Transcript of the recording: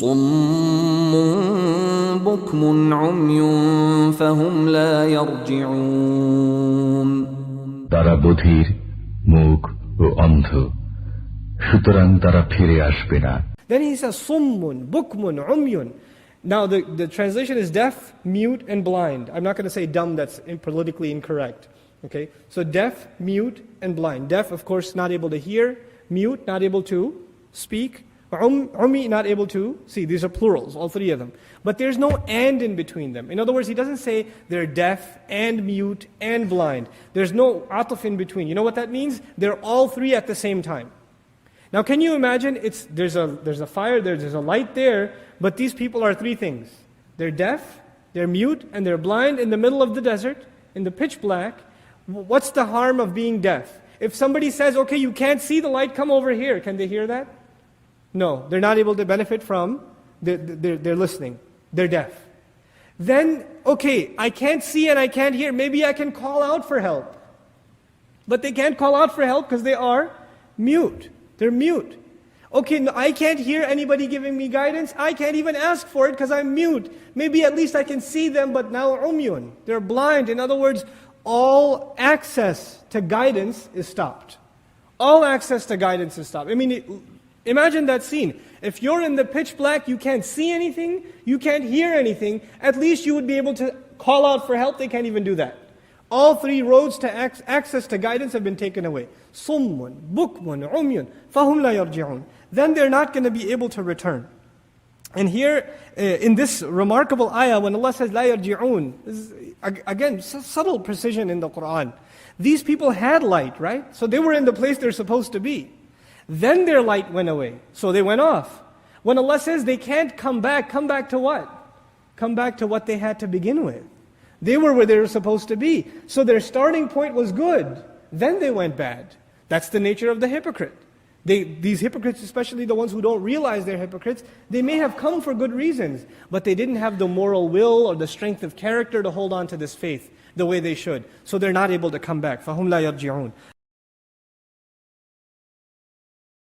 صم بكم عمي فهم لا يرجعون তারা বধির, মুখ ও অন্ধ, সুতরাং তারা ফিরে আসবে না। Then he says, summun, bukmun, umyun. Now the translation is deaf, mute, and blind. I'm not going to say dumb, that's politically incorrect. Okay, so deaf, mute, and blind. Deaf, of course, not able to hear. Mute, not able to speak. Umi, not able to see. These are plurals, all three of them. But there's no and in between them. In other words, he doesn't say they're deaf and mute and blind. There's no ataf in between. You know what that means? They're all three at the same time. Now can you imagine, there's a fire there, there's a light there, but these people are three things. They're deaf, they're mute, and they're blind in the middle of the desert, in the pitch black. What's the harm of being deaf? If somebody says, okay, you can't see the light, come over here, can they hear that? No, they're not able to benefit from, they're listening, they're deaf. Then, okay, I can't see and I can't hear, maybe I can call out for help. But they can't call out for help because they are mute. They're mute. Okay, no, I can't hear anybody giving me guidance. I can't even ask for it because I'm mute. Maybe at least I can see them, but now umyun. They're blind. In other words, all access to guidance is stopped. All access to guidance is stopped. I mean, imagine that scene. If you're in the pitch black, you can't see anything, you can't hear anything, at least you would be able to call out for help. They can't even do that. All three roads to access to guidance have been taken away. Summun, bukmun, umyun, fahum la yarji'un. Then they're not going to be able to return. And here, in this remarkable ayah, when Allah says la yarji'un, this is, again, subtle precision in the Quran. These people had light, right? So they were in the place they're supposed to be. Then their light went away, so they went off. When Allah says they can't come back to what? Come back to what they had to begin with. They were where they were supposed to be. So their starting point was good. Then they went bad. That's the nature of the hypocrite. These hypocrites, especially the ones who don't realize they're hypocrites, they may have come for good reasons, but they didn't have the moral will or the strength of character to hold on to this faith the way they should. So they're not able to come back. فَهُمْ لَا يَرْجِعُونَ